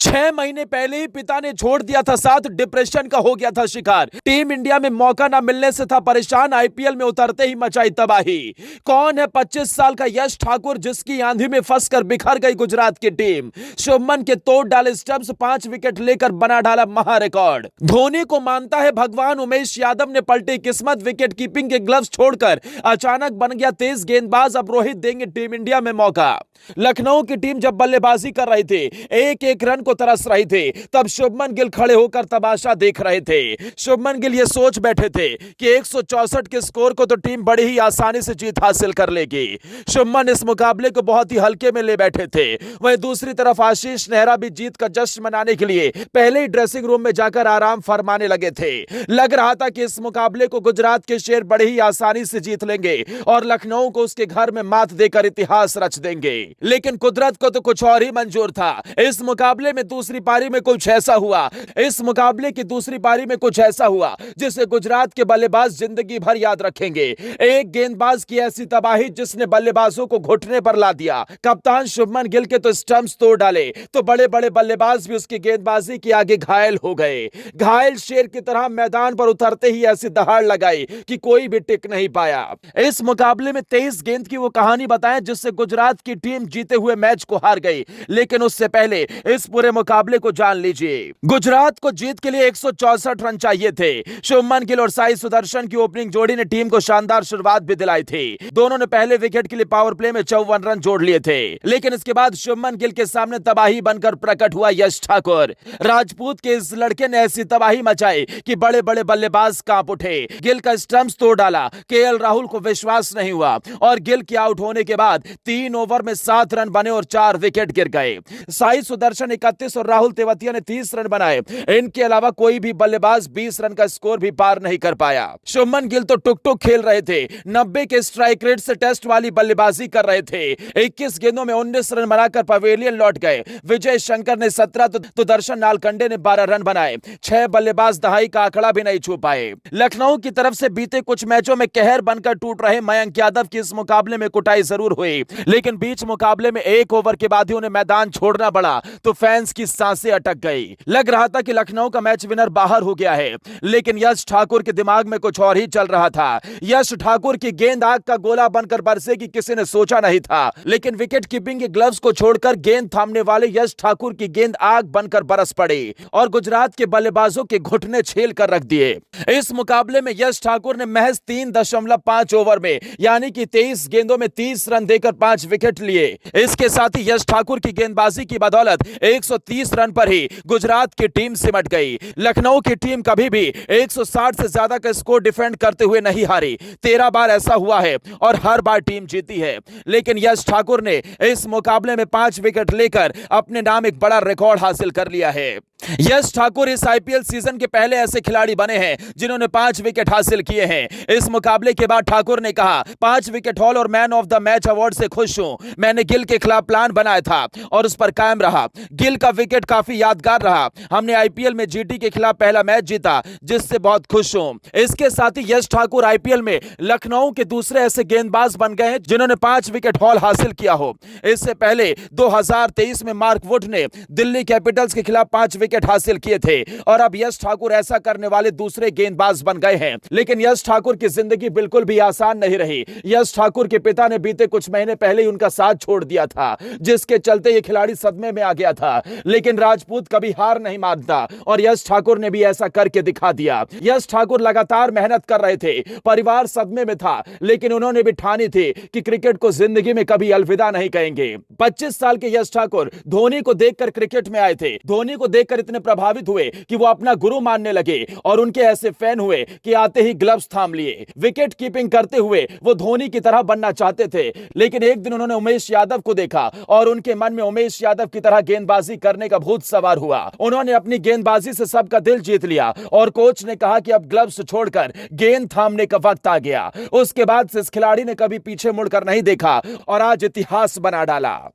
6 महीने पहले ही पिता ने छोड़ दिया था साथ, डिप्रेशन का हो गया था शिकार। टीम इंडिया में मौका ना मिलने से था परेशान, आईपीएल में उतरते ही मचाई तबाही। कौन है 25 साल का यश ठाकुर जिसकी आंधी में फंसकर बिखर गई गुजरात की टीम? शुभमन के तोड़ डाले स्टंप्स, 5 विकेट लेकर बना डाला महा रिकॉर्ड। धोनी को मानता है भगवान, उमेश यादव ने पलटी किस्मत, विकेट कीपिंग के ग्लव्स छोड़कर अचानक बन गया तेज गेंदबाज। अब रोहित देंगे टीम इंडिया में मौका। लखनऊ की टीम जब बल्लेबाजी कर रही थी, एक एक रन को तरस रही थी, तब शुभमन गिल खड़े होकर तमाशा देख रहे थे। शुभमन गिल ये सोच बैठे थे कि 164 के स्कोर को तो टीम बड़ी ही आसानी से जीत हासिल कर लेगी। शुभमन इस मुकाबले को बहुत ही हल्के में ले बैठे थे। वहीं दूसरी तरफ आशीष नेहरा भी जीत का जश्न मनाने के लिए पहले ही ड्रेसिंग रूम में जाकर आराम फरमाने लगे थे। लग रहा था कि इस मुकाबले को गुजरात के शेर बड़ी ही आसानी से जीत लेंगे और लखनऊ को उसके घर में मात देकर इतिहास रच देंगे। लेकिन कुदरत को तो कुछ और ही मंजूर था। इस मुकाबले में दूसरी पारी में कुछ ऐसा हुआ, इस मुकाबले की दूसरी पारी में कुछ ऐसा हुआ जिसे गुजरात के बल्लेबाज जिंदगी भर याद रखेंगे। एक गेंदबाज की ऐसी तबाही जिसने बल्लेबाजों को घुटने पर ला दिया। कप्तान शुभमन गिल के तो स्टंप्स तोड़ डाले, तो बड़े बड़े बल्लेबाज भी उसकी गेंदबाजी के आगे घायल हो गए। घायल शेर की तरह मैदान पर उतरते ही ऐसी दहाड़ लगाई कि कोई भी टिक नहीं पाया। इस मुकाबले में 23 गेंद की वो कहानी बताएं जिससे गुजरात की टीम जीते हुए मैच को हार गई। लेकिन उससे पहले इस पूरे मुकाबले को जान लीजिए। गुजरात को जीत के लिए 164 रन चाहिए थे। शुभमन गिल और साई सुदर्शन की ओपनिंग जोड़ी ने टीम को शानदार शुरुआत भी दिलाई थी। दोनों ने पहले विकेट के लिए पावर प्ले में 54 रन जोड़ लिए थे। लेकिन इसके बाद शुभमन गिल के सामने तबाही बनकर प्रकट हुआ यश ठाकुर। राजपूत के इस लड़के ने ऐसी तबाही मचाई कि बड़े बड़े बल्लेबाज कांप उठे। गिल का स्टंप्स तोड़ डाला, केएल राहुल को विश्वास नहीं हुआ और गिल के आउट होने के बाद 3 ओवर में 7 रन बने और 4 विकेट गिर गए। साई सुदर्शन 31 और राहुल तेवतिया ने 30 रन बनाए। इनके अलावा कोई भी बल्लेबाज 20 रन का स्कोर भी पार नहीं कर पाया। शुभमन गिल तो टुक टुक खेल रहे थे, 90 के स्ट्राइक रेट से टेस्ट वाली बल्लेबाजी कर रहे थे। 21 गेंदों में 19 रन बनाकर पवेलियन लौट गए। विजय शंकर ने 17 तो दर्शन नालकंडे ने 12 रन बनाए। 6 बल्लेबाज दहाई का आंकड़ा भी नहीं छू पाए। लखनऊ की तरफ से बीते कुछ मैचों में कहर बनकर टूट रहे मयंक यादव की इस मुकाबले में कुटाई जरूर हुई, लेकिन बीच मुकाबले में 1 ओवर के बाद ही उन्हें मैदान छोड़ना पड़ा तो फैंस की सांसें अटक गई। लग रहा था कि लखनऊ का मैच विनर बाहर हो गया है, लेकिन यश ठाकुर के दिमाग में कुछ और ही चल रहा था। यश ठाकुर की गेंद आग का गोला बनकर बरसेगी किसी ने सोचा नहीं था, लेकिन विकेट कीपिंग के ग्लव्स को छोड़कर गेंद थामने वाले यश ठाकुर की गेंद आग बनकर बरस पड़ी और गुजरात के बल्लेबाजों के घुटने छेल कर रख दिए। इस मुकाबले में यश ठाकुर ने महज 3.5 ओवर में यानी कि 23 गेंदों में 30 रन देकर 5 विकेट लिए। इसके साथ ही यश ठाकुर की गेंदबाजी की बदौलत 130 रन पर ही गुजरात की टीम सिमट गई। लखनऊ की टीम कभी भी 160 से ज्यादा का स्कोर डिफेंड करते हुए नहीं हारी। 13 बार ऐसा हुआ है और हर बार टीम जीती है। लेकिन यश ठाकुर ने इस मुकाबले में 5 विकेट लेकर अपने नाम एक बड़ा रिकॉर्ड हासिल कर लिया है। यश ठाकुर इस आईपीएल सीजन के पहले ऐसे खिलाड़ी बने हैं जिन्होंने 5 विकेट हासिल किए हैं। इस मुकाबले के बाद ठाकुर ने कहा, 5 विकेट हॉल और man of the match award से खुश हूं। मैंने गिल के खिलाफ प्लान बनाया था और उस पर कायम रहा। गिल का विकेट काफी यादगार रहा। हमने आईपीएल में जीटी के खिलाफ पहला मैच जीता जिससे बहुत खुश हूं। इसके साथ ही यश ठाकुर आईपीएल में लखनऊ के दूसरे ऐसे गेंदबाज बन गए हैं जिन्होंने 5 विकेट हॉल हासिल किया हो। इससे पहले 2023 में मार्क वुड ने दिल्ली कैपिटल्स के खिलाफ 5 विकेट हासिल किए थे और अब यश ठाकुर ऐसा करने वाले दूसरे गेंदबाज बन गए हैं। लेकिन यश ठाकुर की जिंदगी बिल्कुल भी आसान नहीं रही। यश ठाकुर के पिता ने बीते कुछ महीने पहले ही उनका साथ छोड़ दिया था, जिसके चलते ये खिलाड़ी सदमे में आ गया था। लेकिन राजपूत कभी हार नहीं मानता और यश ठाकुर ने भी ऐसा करके दिखा दिया। यश ठाकुर लगातार मेहनत कर रहे थे, परिवार सदमे में था, लेकिन उन्होंने भी ठानी थी कि क्रिकेट को जिंदगी में कभी अलविदा नहीं कहेंगे। 25 साल के यश ठाकुर धोनी को देखकर क्रिकेट में आए थे। धोनी को देखकर इतने प्रभावित हुए कि वो अपना गुरु मानने लगे और उनके ऐसे फैन हुए कि आते ही ग्लव्स थाम लिए। विकेट कीपिंग करते हुए वो धोनी की तरह बनना चाहते थे, लेकिन एक दिन उन्होंने उमेश यादव को देखा और उनके मन में उमेश यादव की तरह गेंदबाजी करने का भूत सवार हुआ। उन्होंने अपनी गेंदबाजी से सबका दिल जीत लिया और कोच ने कहा कि अब ग्लव्स छोड़कर गेंद थामने का वक्त आ गया। उसके बाद से इस खिलाड़ी ने कभी पीछे मुड़कर नहीं देखा और आज इतिहास बना डाला।